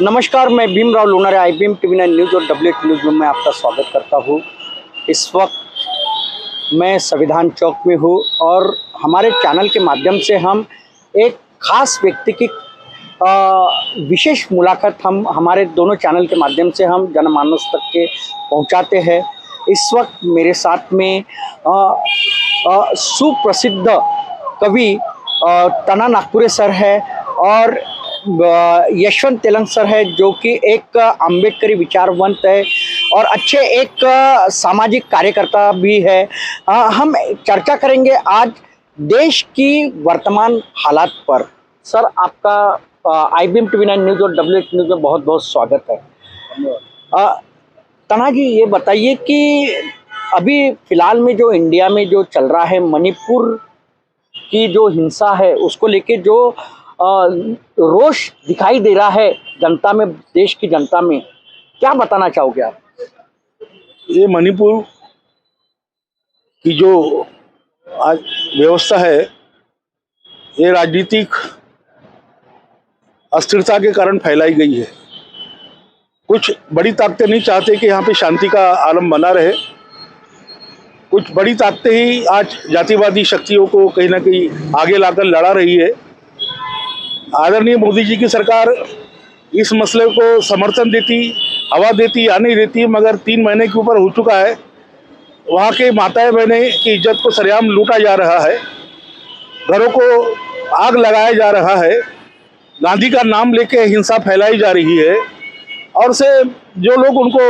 नमस्कार, मैं Bhimrao Lonare IBM TV9 news और WH न्यूज़ में मैं आपका स्वागत करता हूँ। इस वक्त मैं संविधान चौक में हूँ और हमारे चैनल के माध्यम से हम एक खास व्यक्ति की विशेष मुलाकात हम हमारे दोनों चैनल के माध्यम से हम जनमानस तक के पहुँचाते हैं। इस वक्त मेरे साथ में सुप्रसिद्ध कवि तना नागपुरे सर है और यशवंत तेलंग सर है, जो कि एक अम्बेडकरी विचारवंत है और अच्छे एक सामाजिक कार्यकर्ता भी है। हम चर्चा करेंगे आज देश की वर्तमान हालात पर। सर, आपका IBM TV9 न्यूज़ और WH न्यूज़ में बहुत बहुत स्वागत है। तना जी, ये बताइए कि अभी फ़िलहाल में जो इंडिया में जो चल रहा है, मणिपुर की जो हिंसा है उसको लेके जो रोष दिखाई दे रहा है जनता में, देश की जनता में, क्या बताना चाहोगे आप? ये मणिपुर की जो आज व्यवस्था है, ये राजनीतिक अस्थिरता के कारण फैलाई गई है। कुछ बड़ी ताकतें नहीं चाहते कि यहाँ पे शांति का आलम बना रहे। कुछ बड़ी ताकतें ही आज जातिवादी शक्तियों को कहीं ना कहीं आगे लाकर लड़ा रही है। आदरणीय मोदी जी की सरकार इस मसले को समर्थन देती, हवा देती या नहीं देती, मगर 3 महीने के ऊपर हो चुका है। वहाँ के माताएं बहनें की इज्जत को सरेआम लूटा जा रहा है, घरों को आग लगाया जा रहा है, गांधी का नाम लेके हिंसा फैलाई जा रही है और से जो लोग उनको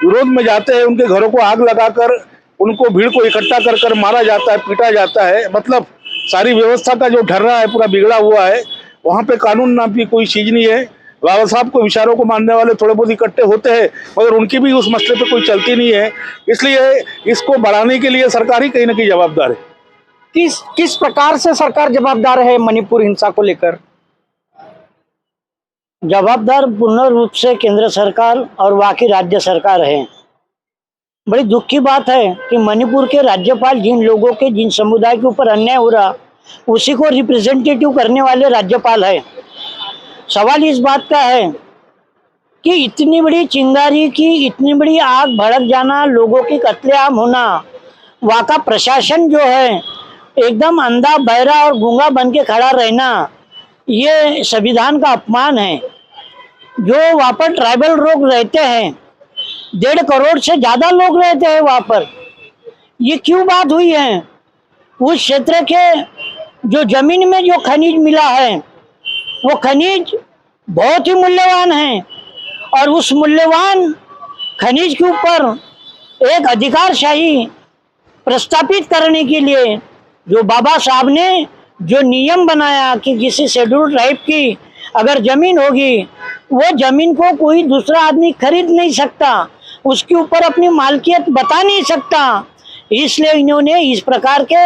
विरोध में जाते हैं उनके घरों को आग लगाकर उनको भीड़ को इकट्ठा कर कर मारा जाता है, पीटा जाता है। मतलब सारी व्यवस्था का जो ढर्रा है पूरा बिगड़ा हुआ है। वहाँ पे कानून नाम की कोई चीज़ नहीं है। बाबा साहब को विचारों को मानने वाले थोड़े बहुत इकट्ठे होते हैं, मगर उनकी भी उस मसले पे कोई चलती नहीं है। इसलिए इसको बढ़ाने के लिए सरकार ही कहीं ना कहीं जवाबदार है। किस प्रकार से सरकार जवाबदार है मणिपुर हिंसा को लेकर? जवाबदार पूर्ण रूप से केंद्र सरकार और वहाँ की राज्य सरकार है। बड़ी दुख की बात है कि मणिपुर के राज्यपाल जिन लोगों के, जिन समुदाय के ऊपर अन्याय हो रहा, उसी को रिप्रेजेंटेटिव करने वाले राज्यपाल है। सवाल इस बात का है कि इतनी बड़ी चिंगारी की, इतनी बड़ी आग भड़क जाना, लोगों की कत्लेआम होना, वहाँ का प्रशासन जो है एकदम अंधा बहरा और गूंगा बन के खड़ा रहना, ये संविधान का अपमान है। जो वहाँ पर ट्राइबल लोग रहते हैं, 1.5 करोड़ से ज़्यादा लोग रहते हैं वहाँ पर, ये क्यों बात हुई है? उस क्षेत्र के जो जमीन में जो खनिज मिला है, वो खनिज बहुत ही मूल्यवान है और उस मूल्यवान खनिज के ऊपर एक अधिकारशाही प्रस्थापित करने के लिए जो बाबा साहब ने जो नियम बनाया कि किसी शेड्यूल्ड ट्राइब की अगर जमीन होगी, वो जमीन को कोई दूसरा आदमी खरीद नहीं सकता, उसके ऊपर अपनी मालकियत बता नहीं सकता। इसलिए इन्होंने इस प्रकार के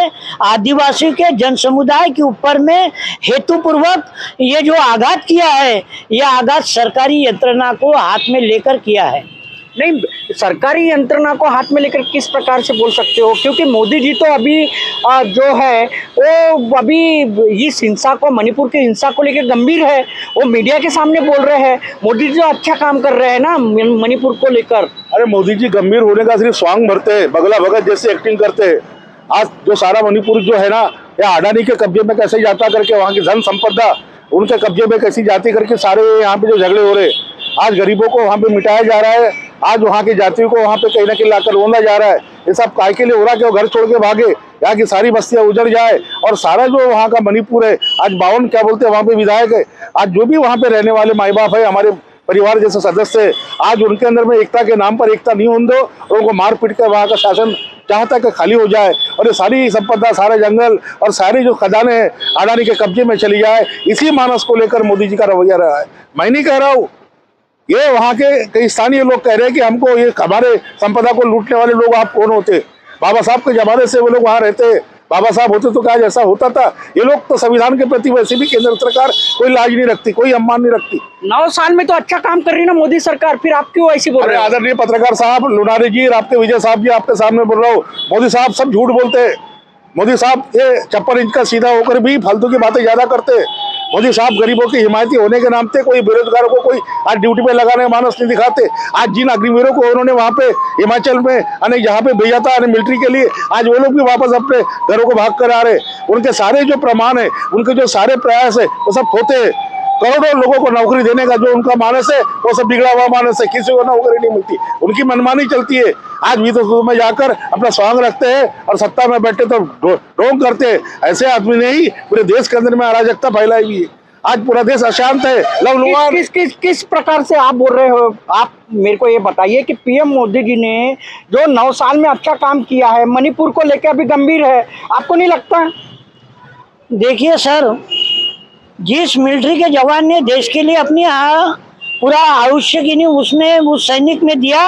आदिवासी के जन समुदाय के ऊपर में हेतुपूर्वक ये जो आघात किया है, ये आघात सरकारी यंत्रणा को हाथ में लेकर किया है। नहीं, सरकारी यंत्रणा को हाथ में लेकर किस प्रकार से बोल सकते हो? क्योंकि मोदी जी तो अभी जो है वो अभी इस हिंसा को, मणिपुर की हिंसा को लेकर गंभीर है, वो मीडिया के सामने बोल रहे हैं। मोदी जी तो अच्छा काम कर रहे हैं ना मणिपुर को लेकर। अरे मोदी जी गंभीर होने का सिर्फ स्वांग भरते हैं, बगला भगत जैसे एक्टिंग करते हैं। आज जो सारा मणिपुर जो है ना, या अडानी के कब्जे में कैसे जाता करके, वहाँ की धन संपदा उनके कब्जे में कैसी जाती करके सारे यहाँ पे जो झगड़े हो रहे, आज गरीबों को वहाँ पे मिटाया जा रहा है, आज वहाँ की जातियों को वहाँ पे कहीं ना कहीं लाकर रोना जा रहा है। ये सब काय के लिए हो रहा है कि वो घर छोड़ के भागे, यहाँ की सारी बस्तियाँ उजड़ जाए और सारा जो वहाँ का मणिपुर है, आज 52 क्या बोलते हैं वहाँ पे विधायक है, आज जो भी वहाँ पे रहने वाले माई बाप है, हमारे परिवार जैसे सदस्य है, आज उनके अंदर में एकता के नाम पर एकता नहीं होने दो और उनको मार पीट कर वहाँ का शासन चाहता है कि खाली हो जाए और ये सारी संपदा, सारे जंगल और सारी जो खदानें हैं अडानी के कब्जे में चली जाए। इसी मानस को लेकर मोदी जी का रवैया रहा है। मैं नहीं कह रहा हूँ, ये वहाँ के कई स्थानीय लोग कह रहे हैं कि हमको ये हमारे संपदा को लूटने वाले लोग आप कौन होते? बाबा साहब के जमाने से वो लोग वहाँ रहते, बाबा साहब होते तो क्या जैसा होता था। ये लोग तो संविधान के प्रति वैसे भी केंद्र सरकार कोई लाज नहीं रखती, कोई सम्मान नहीं रखती। 9 साल में तो अच्छा काम कर रही ना मोदी सरकार, फिर आप क्यों ऐसी बोल रहे हैं? आदरणीय पत्रकार साहब, लोनारे जी, आपके विजय साहब जी, आपके सामने बोल रहा हूँ, मोदी साहब सब झूठ बोलते हैं। मोदी साहब ये 56 इंच का सीधा होकर भी फालतू की बातें ज्यादा करते हैं। मोदी साहब गरीबों की हिमायती होने के नाम पे कोई बेरोजगारों को कोई आज ड्यूटी पे लगाने का मानस नहीं दिखाते। आज जिन अग्निवीरों को उन्होंने वहाँ पे हिमाचल में यानी जहाँ पे भेजा था मिलिट्री के लिए, आज वो लोग भी वापस अपने घरों को भाग कर आ रहे। उनके सारे जो प्रमाण है, उनके जो सारे प्रयास है, वो सब होते हैं। करोड़ों लोगों को नौकरी देने का जो उनका मानस है, वो सब बिगड़ा हुआ मानस है। किसी को नौकरी नहीं मिलती, उनकी मनमानी चलती है। आज भी तो में जाकर अपना स्वांग रखते हैं और सत्ता में बैठे तो ढोंग करते हैं। ऐसे आदमी ने ही पूरे देश के अंदर में अराजकता फैलाई हुई है। आज पूरा देश अशांत है, लवलुहान। किस प्रकार से आप बोल रहे हो? आप मेरे को ये बताइए कि पीएम मोदी जी ने जो 9 साल में अच्छा काम किया है, मणिपुर को लेकर अभी गंभीर है, आपको नहीं लगता? देखिए सर, जिस मिलिट्री के जवान ने देश के लिए अपनी पूरा आयुष्य की नहीं उसने उस सैनिक ने दिया,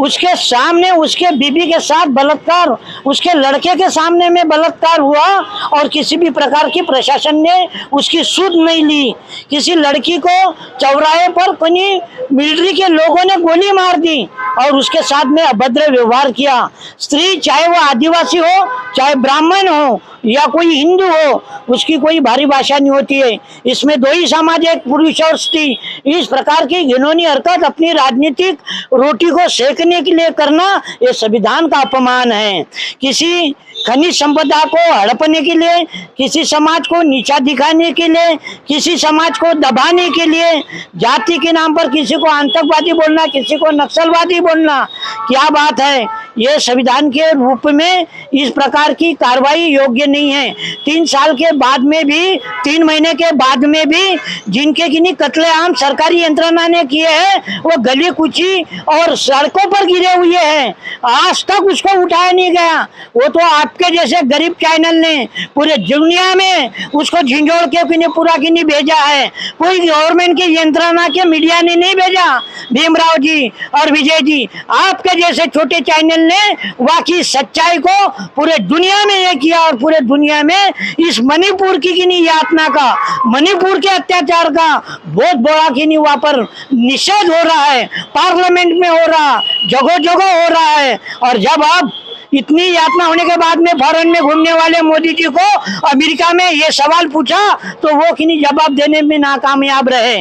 उसके सामने उसके बीबी के साथ बलात्कार, उसके लड़के के सामने में बलात्कार हुआ और किसी भी प्रकार की प्रशासन ने उसकी सुध नहीं ली। किसी लड़की को चौराहे पर कहीं मिलिट्री के लोगों ने गोली मार दी और उसके साथ में अभद्र व्यवहार किया। स्त्री चाहे वो आदिवासी हो, चाहे ब्राह्मण हो या कोई हिंदू हो, उसकी कोई भारी भाषा नहीं होती है। इसमें दो ही समाज, एक पुरुष और स्त्री। इस प्रकार की घिनौनी हरकत अपनी राजनीतिक रोटी को सेकने के लिए करना, ये संविधान का अपमान है। किसी खनिज संपदा को हड़पने के लिए, किसी समाज को नीचा दिखाने के लिए, किसी समाज को दबाने के लिए, जाति के नाम पर किसी को आतंकवादी बोलना, किसी को नक्सलवादी बोलना, क्या बात है? ये संविधान के रूप में इस प्रकार की कार्रवाई योग्य नहीं है। 3 साल के बाद में भी, 3 महीने के बाद में भी जिनके किन्हीं कत्लेआम सरकारी यंत्रणा ने किए हैं, वो गली कुची और सड़कों पर गिरे हुए हैं। आज तक उसको उठाया नहीं गया। वो तो आपके जैसे गरीब चैनल ने पूरे दुनिया में उसको झिंझोड़ के किन्हीं पूरा की नहीं भेजा है। कोई गवर्नमेंट की यंत्रणा के मीडिया ने नहीं भेजा। भीमराव जी और विजय जी, आपके जैसे छोटे चैनल ने वाकई सच्चाई को पूरे दुनिया में ये किया और पूरे दुनिया में इस मणिपुर की किन्हीं यातना का, मणिपुर के अत्याचार का बहुत बड़ा किन्हीं वहां पर निषेध हो रहा है। पार्लियामेंट में हो रहा, जगह जगह हो रहा है। और जब आप इतनी यातना होने के बाद में फॉरेन में घूमने वाले मोदी जी को अमेरिका में ये सवाल पूछा तो वो किन्हीं जवाब देने में नाकामयाब रहे।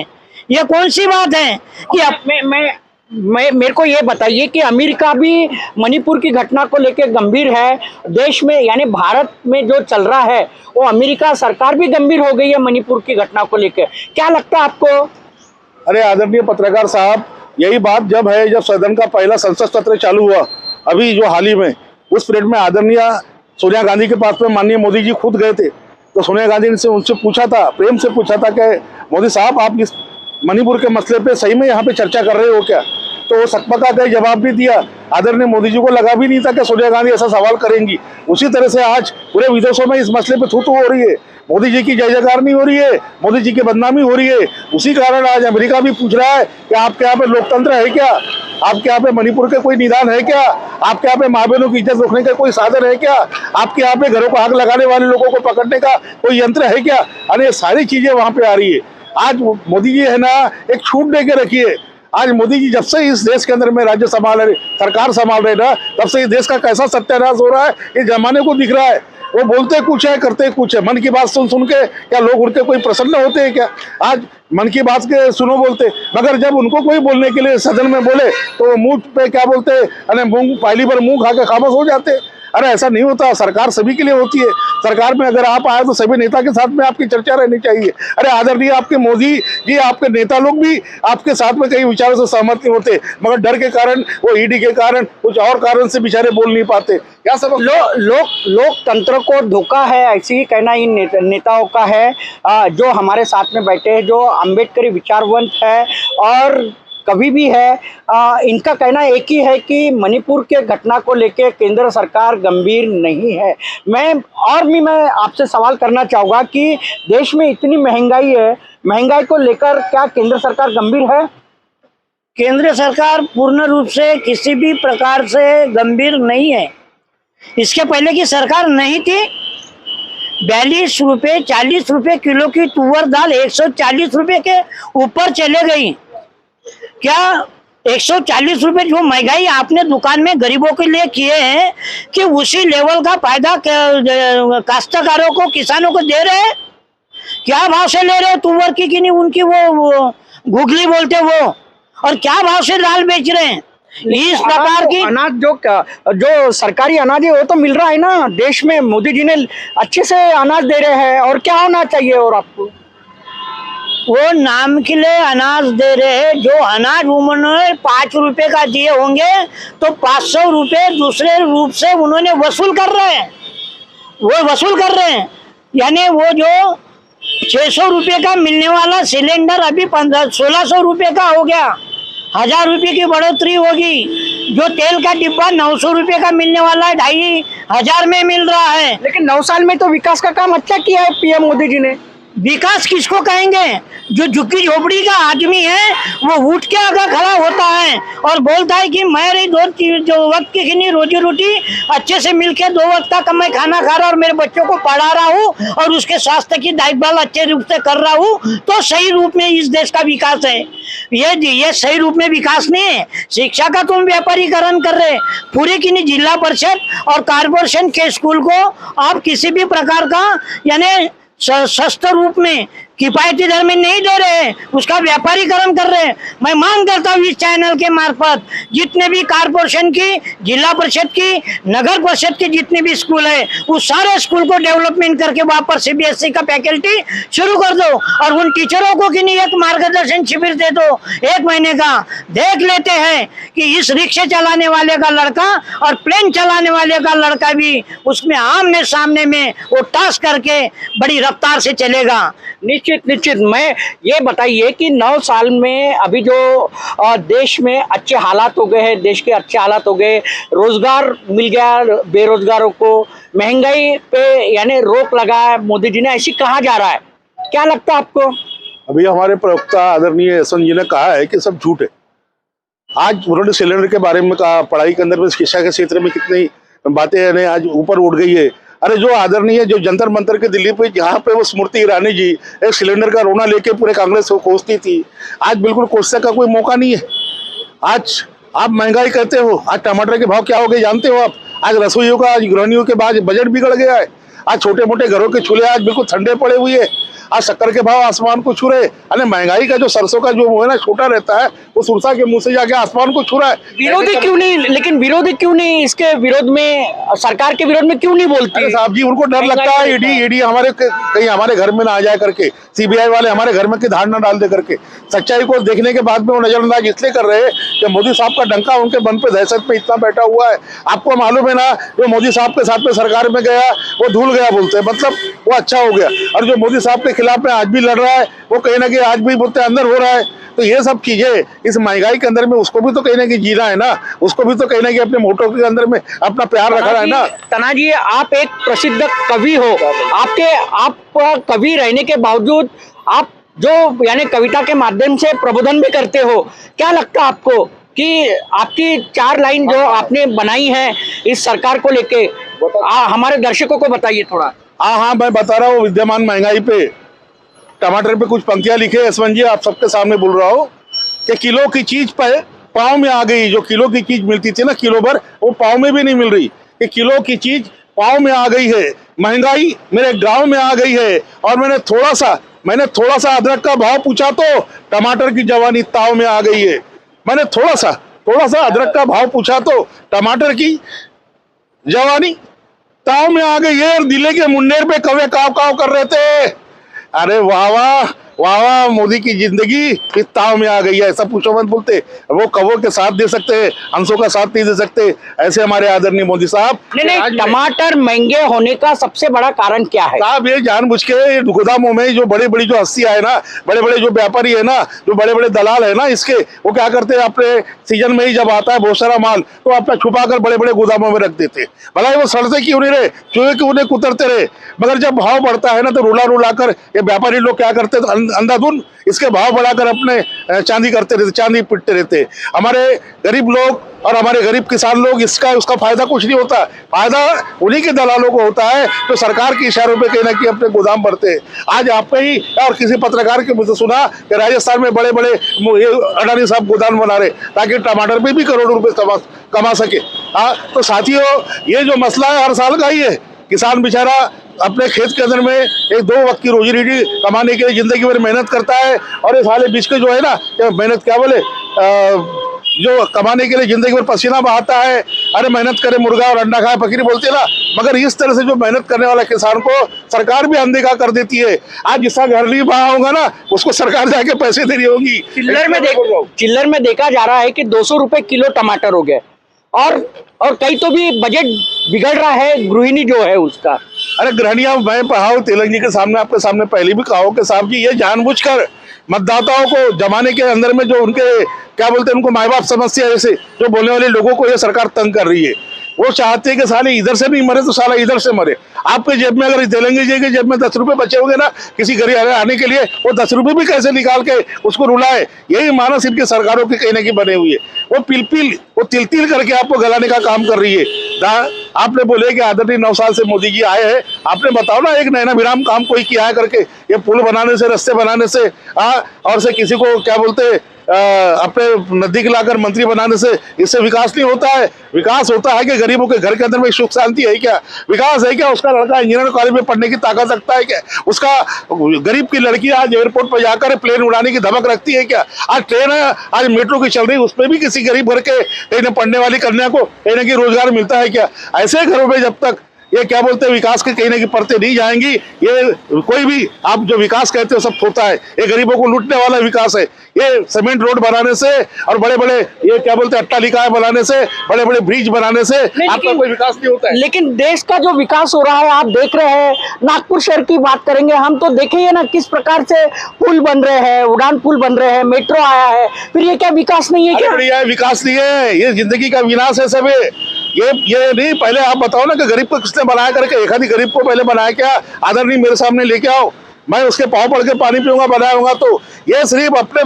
ये कौन सी बात है कि मेरे को ये बताइए कि अमेरिका भी मणिपुर की घटना को लेकर गंभीर है। देश में यानी भारत में जो चल रहा है, वो अमेरिका सरकार भी गंभीर हो गई है मणिपुर की घटना को लेकर। क्या लगता है आपको? अरे आदरणीय पत्रकार साहब, यही बात जब है, जब सदन का पहला संसद सत्र चालू हुआ अभी जो हाल ही में, उस पीरियड में आदरणीय सोनिया गांधी के पास में माननीय मोदी जी खुद गए थे। तो सोनिया गांधी ने उनसे पूछा था, प्रेम से पूछा था कि मोदी साहब आप इस मणिपुर के मसले पे सही में यहाँ पे चर्चा कर रहे हो क्या? तो वो सकपका का जवाब भी दिया। आदरणीय मोदी जी को लगा भी नहीं था कि सोनिया गांधी ऐसा सवाल करेंगी। उसी तरह से आज पूरे विदेशों में इस मसले पे थू-थू हो रही है। मोदी जी की जय जयकार नहीं हो रही है, मोदी जी की बदनामी हो रही है। उसी कारण आज अमेरिका भी पूछ रहा है कि आपके यहाँ पे लोकतंत्र है क्या? आपके यहाँ पे मणिपुर के कोई निदान है क्या? आपके यहाँ पे माँ बहनों की इज्जत रखने का कोई साधन है क्या? आपके यहाँ पे घरों को आग लगाने वाले लोगों को पकड़ने का कोई यंत्र है क्या? अरे ये सारी चीजें वहां पे आ रही है। आज मोदी जी है ना, एक छूट दे के रखिए। आज मोदी जी जब से इस देश के अंदर में राज्य संभाल रहे, सरकार संभाल रहे ना, तब से इस देश का कैसा सत्यानाश हो रहा है ये जमाने को दिख रहा है। वो बोलते कुछ है, करते कुछ है। मन की बात सुन सुन के क्या लोग उनके कोई प्रसन्न होते हैं क्या? आज मन की बात के सुनो बोलते, मगर जब उनको कोई बोलने के लिए सदन में बोले तो वो मुंह पे क्या बोलते, अरे मुंह पहली बार मुंह खा के खामोश हो जाते। अरे ऐसा नहीं होता, सरकार सभी के लिए होती है। सरकार में अगर आप आए तो सभी नेता के साथ में आपकी चर्चा रहनी चाहिए। अरे आदरणीय आपके मोदी जी, आपके नेता लोग भी आपके साथ में कई विचारों से सहमत नहीं होते, मगर डर के कारण, वो ईडी के कारण, कुछ और कारण से बेचारे बोल नहीं पाते। क्या सब लोकतंत्र को धोखा है, ऐसे ही कहना इन नेताओं का है जो हमारे साथ में बैठे हैं, जो अम्बेडकरी विचारवंत है और कभी भी है। इनका कहना एक ही है कि मणिपुर के घटना को लेकर केंद्र सरकार गंभीर नहीं है। मैं आपसे सवाल करना चाहूँगा कि देश में इतनी महंगाई है, महंगाई को लेकर क्या केंद्र सरकार गंभीर है? केंद्र सरकार पूर्ण रूप से किसी भी प्रकार से गंभीर नहीं है। इसके पहले की सरकार नहीं थी। 42 रुपये 40 रुपये किलो की तुअर दाल 140 रुपये के ऊपर चले गई। क्या 140 रुपये जो महंगाई आपने दुकान में गरीबों के लिए किए हैं, कि उसी लेवल का फायदा काश्तकारों को, किसानों को दे रहे हैं? क्या भाव से ले रहे हो तुअर की कि नहीं उनकी वो गुगली बोलते वो, और क्या भाव से दाल बेच रहे हैं? इस प्रकार की अनाज जो सरकारी अनाज है वो तो मिल रहा है ना देश में, मोदी जी ने अच्छे से अनाज दे रहे हैं, और क्या होना चाहिए? और आपको वो नाम के लिए अनाज दे रहे हैं, जो अनाज उन्होंने 5 रुपए का दिए होंगे तो 500 रुपए दूसरे रूप से उन्होंने वसूल कर रहे हैं, वो वसूल कर रहे हैं। यानी वो जो 600 रुपए का मिलने वाला सिलेंडर अभी 1600 रुपए का हो गया, 1000 रुपए की बढ़ोतरी होगी। जो तेल का डिब्बा 900 रुपए का मिलने वाला है 2500 में मिल रहा है। लेकिन 9 साल में तो विकास का काम अच्छा किया है पीएम मोदी जी ने। विकास किसको कहेंगे? जो झुग्गी झोपड़ी का आदमी है वो उठ के आगे खड़ा होता है और बोलता है कि मैं रही जो वक्त की रोजी रोटी अच्छे से मिलके 2 वक्त का मैं खाना खा रहा और मेरे बच्चों को पढ़ा रहा हूँ और उसके स्वास्थ्य की देखभाल अच्छे रूप से कर रहा हूँ, तो सही रूप में इस देश का विकास है। ये सही रूप में विकास नहीं है। शिक्षा का तुम व्यापारीकरण कर रहे, पूरे की नहीं जिला परिषद और कारपोरेशन के स्कूल को आप किसी भी प्रकार का यानी सस्ते रूप में किफायती दर में नहीं दे रहे, उसका व्यापारीकरण कर रहे हैं। मैं मांग करता हूँ इस चैनल के मार्फत जितने भी कारपोरेशन की, जिला परिषद की, नगर परिषद की जितने भी स्कूल है उस सारे स्कूल को डेवलपमेंट करके वापस सीबीएसई का फैकल्टी शुरू कर दो और उन टीचरों को कि नहीं एक मार्गदर्शन शिविर दे दो 1 महीने का। देख लेते हैं कि इस रिक्शे चलाने वाले का लड़का और प्लेन चलाने वाले का लड़का भी उसमें आमने सामने में वो टॉस करके बड़ी रफ्तार से चलेगा। निश्चित। मैं ये बताइए कि 9 साल में अभी जो देश में अच्छे हालात हो गए हैं, देश के अच्छे हालात हो गए, रोजगार मिल गया बेरोजगारों को, महंगाई पे यानी रोक लगा है मोदी जी ने, ऐसी कहा जा रहा है, क्या लगता है आपको? अभी हमारे प्रवक्ता आदरणीय यशवंत जी ने कहा है कि सब झूठ है। आज उन्होंने सिलेंडर के बारे में कहा, पढ़ाई के अंदर में शिक्षा के क्षेत्र में कितनी बातें आज ऊपर उठ गई है। अरे जो आदरणीय जो जंतर मंतर के दिल्ली पे जहाँ पे वो स्मृति ईरानी जी एक सिलेंडर का रोना लेके पूरे कांग्रेस को कोसती थी, आज बिल्कुल कोसने का कोई मौका नहीं है। आज आप महंगाई करते हो, आज टमाटर के भाव क्या हो गए जानते हो आप? आज रसोइयों का, आज गृहिणियों के बाद बजट बिगड़ गया है। आज छोटे मोटे घरों के चूल्हे आज बिल्कुल ठंडे पड़े हुए हैं। आज शक्कर के भाव आसमान को छू रहे। अरे महंगाई का जो सरसों का जो वो है ना छोटा रहता है, वो सुरसा के मुंह से जाके आसमान को छू रहा है। विरोधी क्यों नहीं, लेकिन विरोधी क्यों नहीं इसके विरोध में, सरकार के विरोध में क्यों नहीं बोलती? साहब जी उनको डर लगता है ईडी हमारे कहीं हमारे घर में ना आ जाए करके, सीबीआई वाले हमारे घर में की धार ना डाल दे करके। सच्चाई को देखने के बाद में वो नजरअंदाज इसलिए कर रहे हैं कि मोदी साहब का डंका उनके मन पे दहशत पे इतना बैठा हुआ है। आपको मालूम है ना, जो मोदी साहब के साथ में सरकार में गया वो धूल गया बोलते हैं, मतलब वो अच्छा हो गया। और जो मोदी साहब के खिलाफ में आज भी लड़ रहा है वो कहीं ना कहीं आज भी बोलते अंदर हो रहा है। तो ये सब चीजें इस महंगाई के अंदर में उसको भी तो कहीं ना कहीं जीना है ना, उसको भी तो कहीं ना कहीं अपने मोटो के अंदर में अपना प्यार रखना है ना। तना जी, आप एक प्रसिद्ध कवि हो, आप कवि रहने के बावजूद आप जो यानी कविता के माध्यम से प्रबोधन भी करते हो, क्या लगता है आपको कि आपकी 4 लाइन जो आपने बनाई है इस सरकार को लेके, हमारे दर्शकों को बताइए थोड़ा। हाँ, मैं बता रहा हूँ। विद्यमान महंगाई पे टमाटर पे कुछ पंक्तियां लिखे यशवंत जी, आप सबके सामने बोल रहा हूँ कि किलो की चीज पे पाव में आ गई। जो किलो की चीज मिलती थी ना किलो भर, वो पाव में भी नहीं मिल रही। कि किलो की चीज पाव में आ गई है, महंगाई मेरे गांव में आ गई है। और मैंने थोड़ा सा अदरक का भाव पूछा तो टमाटर की जवानी ताव में आ गई है। मैंने थोड़ा सा अदरक का भाव पूछा तो टमाटर की जवानी ताव में आ गई है। दिल्ली के मुंडेर पे कौवे काव काव कर रहे थे। अरे वाह वाह वाह वाह, मोदी की जिंदगी इस ताव में आ गई है। ऐसा पूछो मत बोलते, वो कौवों के साथ दे सकते हैं, हंसों का साथ नहीं दे सकते। ऐसे हमारे आदरणीय मोदी साहब। नहीं, टमाटर महंगे होने का सबसे बड़ा कारण क्या है साहब? ये जानबूझ के गोदामों में जो बड़ी बड़ी जो हस्तियां है ना, बड़े बड़े जो व्यापारी है ना, जो बड़े बड़े दलाल है ना, इसके वो क्या करते हैं, अपने सीजन में ही जब आता है बहुत सारा माल तो अपना छुपा कर बड़े बड़े गोदामों में रख देते। भला वो सड़ते क्यों नहीं रहे, चूहे क्यों नहीं कुतरते रहे? मगर जब भाव बढ़ता है ना तो रुला कर ये व्यापारी लोग क्या करते, अंधाधुन इसके भाव बढ़ाकर अपने चांदी करते रहते, चांदी पिटते रहते। हमारे गरीब लोग और हमारे गरीब किसान लोग उसका फायदा कुछ नहीं होता। फायदा उन्हीं के दलालों को होता है जो सरकार के इशारों पे कहीं ना कहीं अपने गोदाम भरते हैं। आज आपने ही और किसी पत्रकार के मुझसे सुना कि राजस्थान में बड़े बड़े अडानी साहब गोदाम बना रहे ताकि टमाटर पे भी करोड़ों रुपए कमा सके। हाँ, तो साथियों, ये जो मसला है हर साल का ही है। किसान बेचारा अपने खेत के अंदर में एक 2 वक्त की रोजी रोटी कमाने के लिए जिंदगी भर मेहनत करता है, और ये साले बीच के जो है ना, मेहनत क्या बोले, जो कमाने के लिए जिंदगी भर पसीना बहाता है, अरे मेहनत करे मुर्गा और अंडा खाए फकीरी बोलते हैं ना, मगर इस तरह से जो मेहनत करने वाला किसान को सरकार भी अनदेखा कर देती है। आज जिसका घर नहीं बहा होगा ना, उसको सरकार जाके पैसे दे रही होगी। चिल्लर में देखा जा रहा है कि 200 रुपए किलो टमाटर हो गए, और कई तो भी बजट बिगड़ रहा है गृहिणी जो है उसका। अरे गृहणियां, मैं पढ़ाओ तेलंग जी के सामने, आपके सामने पहले भी कहा हो कि साहब जी ये जानबूझकर मतदाताओं को जमाने के अंदर में जो उनके क्या बोलते हैं, उनको माँ बाप समस्या जैसे जो बोलने वाले लोगों को ये सरकार तंग कर रही है। वो चाहते हैं कि साले इधर से नहीं मरे तो साला इधर से मरे। आपके जेब में अगर तेलंगी जी के जेब में 10 रुपए बचे होंगे ना किसी गरीब आने के लिए, वो 10 रुपए भी कैसे निकाल के उसको रुलाए, यही मानस इनकी सरकारों की कहीं ना कहीं बने हुई है। वो तिल तिल करके आपको गलाने का काम कर रही है। आपने बोले कि आदरणीय 9 साल से मोदी जी आए हैं, आपने बताओ ना एक नैना विराम काम कोई किया है करके, ये पुल बनाने से, रास्ते बनाने से, और से किसी को क्या बोलते अपने नजदीक लाकर मंत्री बनाने से इससे विकास नहीं होता है। विकास होता है कि गरीबों के घर के अंदर में सुख शांति है क्या? विकास है क्या उसका लड़का इंजीनियरिंग कॉलेज में पढ़ने की ताकत रखता है क्या? उसका गरीब की लड़की आज एयरपोर्ट पर जाकर प्लेन उड़ाने की धमक रखती है क्या? आज ट्रेन है, आज मेट्रो की चल रही, उसमें भी किसी गरीब घर के कहीं न पढ़ने वाली कन्या को कहीं ना कहीं रोजगार मिलता है क्या? ऐसे घरों में जब तक ये क्या बोलते हैं विकास के कहीं ना कहीं परतें नहीं जाएंगी, ये कोई भी आप जो विकास कहते हो सब होता है। ये गरीबों को लूटने वाला विकास है। ये सीमेंट रोड बनाने से और बड़े बड़े ये क्या बोलते हैं अट्टालिकाएं बनाने से, बड़े बड़े ब्रिज बनाने से आपका कोई विकास नहीं होता है। लेकिन देश का जो विकास हो रहा है आप देख रहे हैं, नागपुर शहर की बात करेंगे हम तो देखेंगे ना किस प्रकार से पुल बन रहे हैं, उड़ान पुल बन रहे हैं, मेट्रो आया है, फिर ये क्या विकास नहीं है क्या? बढ़िया विकास नहीं है, ये जिंदगी का विनाश है सब। ये नहीं, पहले आप बताओ ना कि गरीब को किसने बनाया करके, एक आधी गरीब को पहले बनाया क्या? आदरणीय मेरे सामने लेके आओ, मैं उसके पाँव पड़ के पानी पीऊंगा, बनाया होगा तो। ये सिर्फ अपने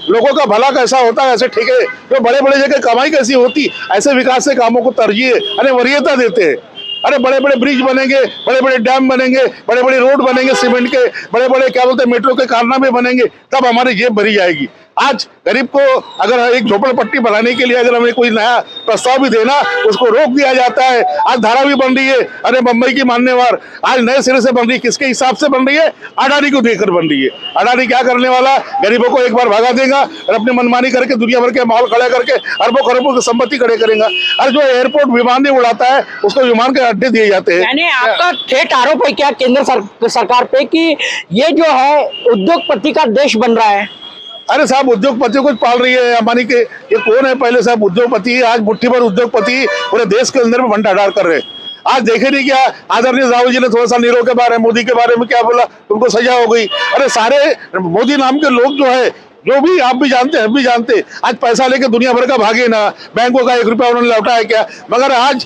लोगों का भला कैसा होता है ऐसे ठीक है, जो बड़े बड़े जगह कमाई कैसी होती, ऐसे विकास से कामों को तरजीह अरे वरीयता देते हैं। अरे बड़े बड़े ब्रिज बनेंगे, बड़े बड़े डैम बनेंगे, बड़े बड़े रोड बनेंगे सीमेंट के, बड़े बड़े क्या बोलते हैं मेट्रो के कारनामे बनेंगे, तब हमारी जेब भरी जाएगी। आज गरीब को अगर एक झोपड़पट्टी बनाने के लिए अगर हमें कोई नया प्रस्ताव भी देना, उसको रोक दिया जाता है। आज धारा भी बन रही है, अरे मुंबई की मानने वार आज नए सिरे से बन रही है, किसके हिसाब से बन रही है? अडानी को देकर बन रही है। अडानी क्या करने वाला? गरीबों को एक बार भगा देगा और अपनी मनमानी करके दुनिया भर के माहौल खड़े करके अरबों खरबों की संपत्ति खड़े करेगा। और जो एयरपोर्ट विमान नहीं उड़ाता है उसको विमान के अड्डे दिए जाते हैं। यानी आपका ठेठ आरोप है क्या केंद्र सरकार पे कि ये जो है उद्योगपति का देश बन रहा है? अरे साहब उद्योगपतियों को पाल रही है अंबानी के, ये कौन है? पहले साहब उद्योगपति, आज मुट्ठी भर उद्योगपति पूरे देश के अंदर में भंडार कर रहे हैं। आज देखे नहीं क्या आदरणीय राहुल जी ने थोड़ा सा नीरव के बारे में, मोदी के बारे में क्या बोला, उनको सजा हो गई। अरे सारे मोदी नाम के लोग जो है, जो भी आप भी जानते हैं हम भी जानते, आज पैसा लेके दुनिया भर का भागे ना, बैंकों का 1 रुपया उन्होंने लौटा है क्या? मगर आज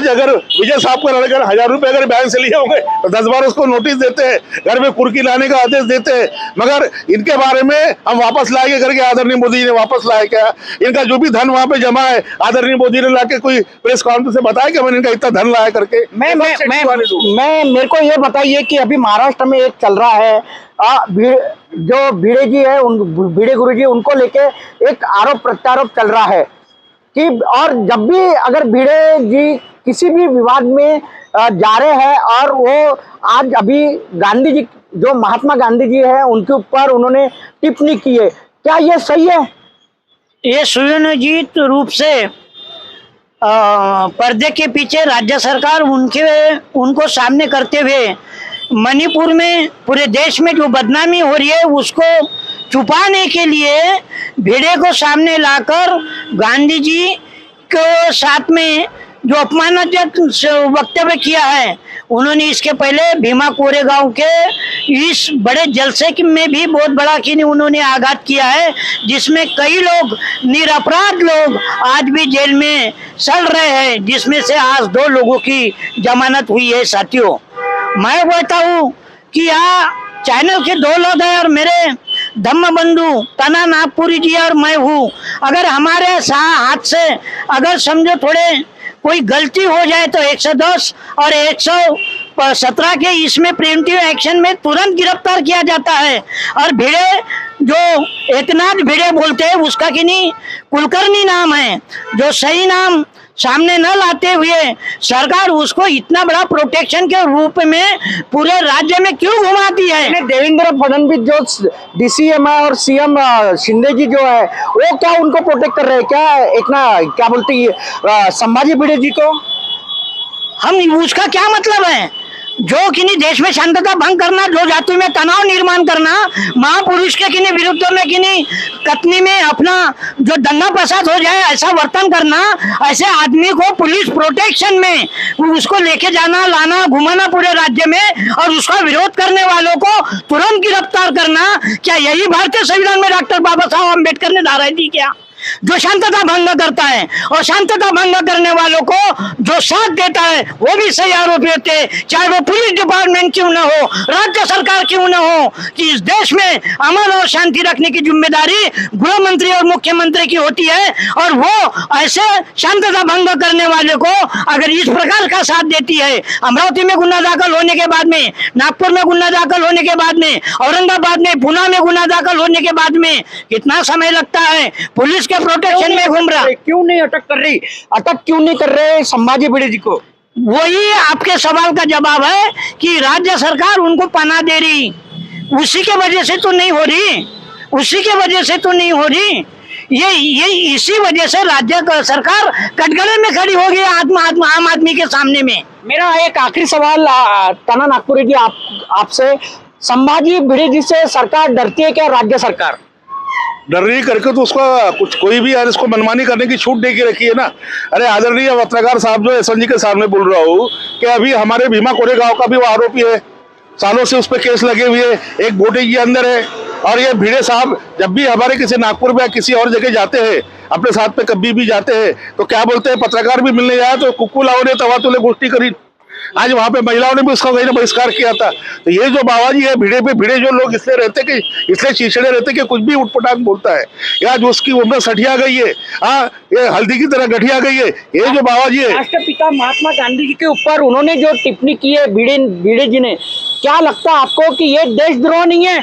अगर विजय साहब का लड़कर 1000 रुपए अगर बैंक से लिए होंगे तो 10 बार उसको नोटिस देते हैं, घर में कुर्की लाने का आदेश देते हैं। मगर इनके बारे में हम वापस लाएंगे करके आदरणीय मोदी जी ने वापस लाया क्या? इनका जो भी धन वहां पे जमा है आदरणीय मोदी ने लाके कोई प्रेस कॉन्फ्रेंस से बताया कि मैंने इनका इतना धन लाया करके? मेरे को ये बताइए कि अभी महाराष्ट्र में एक चल रहा है, जो भिड़े जी है, भिड़े गुरु जी, उनको लेके एक आरोप प्रत्यारोप चल रहा है कि, और जब भी अगर भिड़े जी किसी भी विवाद में जा रहे हैं, और वो आज अभी गांधी जी, जो महात्मा गांधी जी है, उनके ऊपर उन्होंने टिप्पणी की है, क्या ये सही है? ये सुनियोजित रूप से पर्दे के पीछे राज्य सरकार उनको सामने करते हुए मणिपुर में पूरे देश में जो बदनामी हो रही है उसको छुपाने के लिए भिड़े को सामने लाकर गांधी जी के साथ में जो अपमानजनक वक्तव्य किया है, उन्होंने इसके पहले भीमा कोरेगांव के इस बड़े जलसे में भी बहुत बड़ा कि उन्होंने आघात किया है, जिसमें कई लोग, निरपराध लोग आज भी जेल में सड़ रहे हैं, जिसमें से आज 2 लोगों की जमानत हुई है। साथियों, मैं कहता हूँ कि यहाँ चैनल के 2 लोग हैं और मेरे धम्म बंधु तना नागपुरी जी और मैं हूँ। अगर हमारे हाथ से अगर समझो थोड़े कोई गलती हो जाए तो 110 और 117 के इसमें प्रिवेंटिव एक्शन में तुरंत गिरफ्तार किया जाता है। और भिड़े जो एकनाथ भिड़े बोलते हैं उसका कि नहीं कुलकर्णी नाम है, जो सही नाम सामने न लाते हुए सरकार उसको इतना बड़ा प्रोटेक्शन के रूप में पूरे राज्य में क्यों घुमाती है? देवेंद्र फडणवीस जो डीसीएम है और सीएम शिंदे जी जो है वो क्या उनको प्रोटेक्ट कर रहे हैं क्या? एक ना क्या बोलते हैं संभाजी भिड़े जी को? हम उसका क्या मतलब है? जो कि नहीं देश में शांतता भंग करना, जो जाति में तनाव निर्माण करना, महापुरुष के किन्हीं विरुद्ध में किन्हीं कतनी में अपना जो दंगा फसाद हो जाए ऐसा वर्तन करना, ऐसे आदमी को पुलिस प्रोटेक्शन में उसको लेके जाना लाना घुमाना पूरे राज्य में और उसका विरोध करने वालों को तुरंत गिरफ्तार करना, क्या यही भारतीय संविधान में डॉक्टर बाबा साहब अम्बेडकर ने धारा दी क्या? जो शांतता भंग करता है और शांतता भंग करने वालों को जो साथ देता है वो भी सही आरोपी होते हैं, चाहे वो पुलिस डिपार्टमेंट क्यों ना हो, राज्य सरकार क्यों ना हो, कि इस देश में अमन और शांति रखने की जिम्मेदारी गृह मंत्री और मुख्यमंत्री की होती है। और वो ऐसे शांतता भंग करने वाले को अगर इस प्रकार का साथ देती है, अमरावती में गुना दाखिल होने के बाद में, नागपुर में गुना दाखिल होने के बाद में, औरंगाबाद में, पुणे में गुना दाखिल होने के बाद में कितना समय लगता है? पुलिस प्रोटेक्शन में घूम रहा, क्यों नहीं अटक कर रही? अटक क्यों नहीं कर रहे संभाजी भिड़े जी को? वही आपके सवाल का जवाब है कि राज्य सरकार उनको पनाह दे रही, उसी के वजह से तो नहीं हो रही, उसी के वजह से तो नहीं हो रही। ये इसी वजह से राज्य सरकार कटघरे में खड़ी हो गई आम आदमी के सामने में। मेरा एक आखिरी सवाल तना नागपुरी जी आपसे, संभाजी भिड़े जी से सरकार डरती है क्या? राज्य सरकार डर रही करके तो उसका कुछ कोई भी यार इसको मनमानी करने की छूट दे के रखी है ना। अरे आदरणीय पत्रकार साहब जो एसएनजी के सामने बोल रहा हूँ कि अभी हमारे भीमा कोरेगांव का भी वो आरोपी है, सालों से उस पर केस लगे हुए, एक बोटी के अंदर है। और ये भिड़े साहब जब भी हमारे किसी नागपुर में या किसी और जगह जाते हैं, अपने साथ पे कभी भी जाते हैं तो क्या बोलते हैं, पत्रकार भी मिलने जाए तो कुक्कू लाओ ने तवा तुले गोष्ठी करी। आज वहां पे महिलाओं ने भी उसका कहीं ना बहिष्कार किया था। तो ये जो बाबाजी है भिड़े पे भिड़े जो लोग इसलिए रहते कि इसलिए चिड़चिड़े रहते कि कुछ भी उठपटांग बोलता है, या जो उसकी उम्र सठिया गई है, ये हल्दी की तरह गठिया गई है, ये जो बाबाजी है। राष्ट्रपिता महात्मा गांधी जी के ऊपर उन्होंने जो टिप्पणी की है भिड़े जी ने, क्या लगता है आपको कि ये देशद्रोह नहीं है?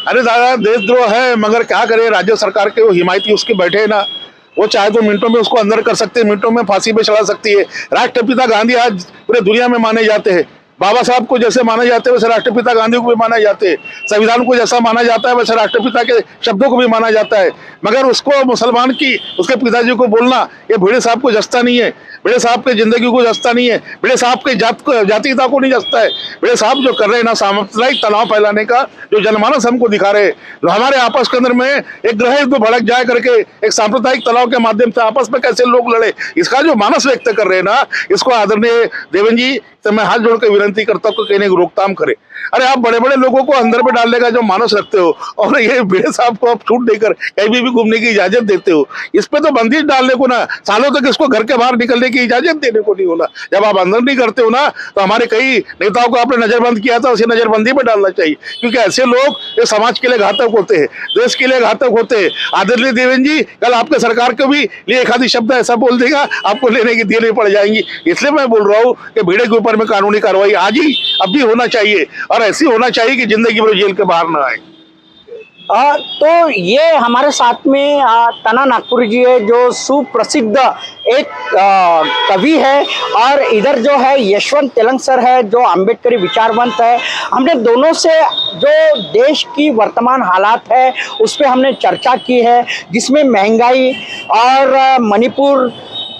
अरे दादा देशद्रोह है, मगर क्या करे, राज्य सरकार के वो हिमायती उसके बैठे है ना, वो चाहे तो मिनटों में उसको अंदर कर सकते हैं, मिनटों में फांसी पे चढ़ा सकती है। राष्ट्रपिता गांधी आज पूरे दुनिया में माने जाते हैं, बाबा साहब को जैसे माना जाते हैं वैसे राष्ट्रपिता गांधी को भी माना जाते हैं, संविधान को जैसा माना जाता है वैसे राष्ट्रपिता के शब्दों को भी माना जाता है। मगर उसको मुसलमान की उसके पिताजी को बोलना ये भिड़े साहब को जचता नहीं है, भिड़े साहब की जिंदगी को जचता नहीं है, भिड़े साहब के जातीयता को नहीं जचता है। भिड़े साहब जो कर रहे हैं ना सांप्रदायिक तनाव फैलाने का जो जनमानस हमको दिखा रहे हैं, जो हमारे आपस के अंदर में एक ग्रह युद्ध भड़क जाए करके एक सांप्रदायिक तनाव के माध्यम से आपस में कैसे लोग लड़े, इसका जो मानस व्यक्त कर रहे हैं ना, इसको आदरणीय देवेंद्र जी तो मैं हाथ जोड़ के विनती करता हूँ कि कहने की रोकथाम करे। अरे आप बड़े बड़े लोगों को अंदर में डालने का जो मानस रखते हो और ये भिड़े साहब को आप छूट देकर कहीं भी घूमने की इजाजत देते हो, इस पे तो बंदिश डालने को ना, सालों तक इसको घर के बाहर निकलने की इजाजत देने को नहीं होना। जब आप अंदर नहीं करते हो ना तो हमारे कई नेताओं को आपने नजरबंद किया था, उसी नजरबंदी में डालना चाहिए, क्योंकि ऐसे लोग ये समाज के लिए घातक होते हैं, देश के लिए घातक होते हैं। आदरणीय देवेंद्र जी कल आपके सरकार के भी लिए एक आधी शब्द ऐसा बोल देगा आपको लेने की देनी पड़ जाएंगी। इसलिए मैं बोल रहा हूँ कि भिड़े के ऊपर में कानूनी कार्रवाई आज ही अब भी होना चाहिए और ऐसी होना चाहिए कि जिंदगी भर जेल के बाहर ना आए। तो ये हमारे साथ में तना नागपुरी जी है जो सुप्रसिद्ध एक कवि है, और इधर जो है यशवंत तेलंग सर है जो अम्बेडकरी विचारवंत है। हमने दोनों से जो देश की वर्तमान हालात है उस पर हमने चर्चा की है, जिसमें महंगाई और मणिपुर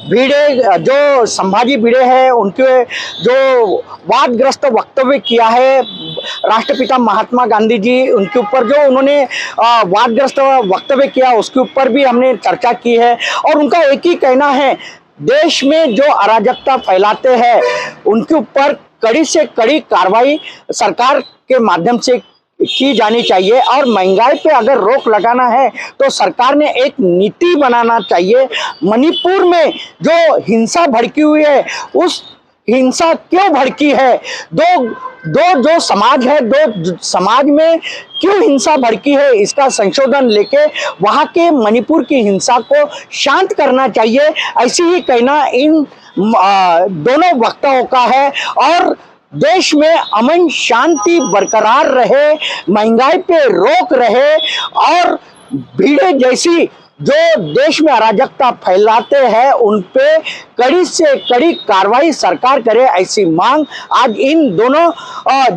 भिड़े जो संभाजी भिड़े हैं उनके जो वादग्रस्त वक्तव्य किया है राष्ट्रपिता महात्मा गांधी जी, उनके ऊपर जो उन्होंने वादग्रस्त वक्तव्य किया उसके ऊपर भी हमने चर्चा की है। और उनका एक ही कहना है, देश में जो अराजकता फैलाते हैं उनके ऊपर कड़ी से कड़ी कार्रवाई सरकार के माध्यम से की जानी चाहिए, और महंगाई पे अगर रोक लगाना है तो सरकार ने एक नीति बनाना चाहिए। मणिपुर में जो हिंसा भड़की हुई है उस हिंसा क्यों भड़की है, दो जो समाज है, दो समाज में क्यों हिंसा भड़की है, इसका संशोधन लेके वहाँ के मणिपुर की हिंसा को शांत करना चाहिए। ऐसी ही कहना इन दोनों वक्ताओं का है। और देश में अमन शांति बरकरार रहे, महंगाई पे रोक रहे और भीड़े जैसी जो देश में अराजकता फैलाते हैं उन पे कड़ी से कड़ी कार्रवाई सरकार करे, ऐसी मांग आज इन दोनों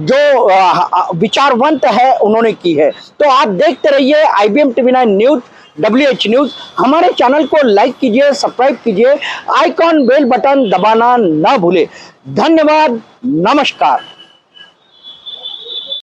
जो विचारवंत है उन्होंने की है। तो आप देखते रहिए IBM TV9 news, WH news. हमारे चैनल को लाइक कीजिए, सब्सक्राइब कीजिए, आइकॉन बेल बटन दबाना ना भूले। धन्यवाद, नमस्कार।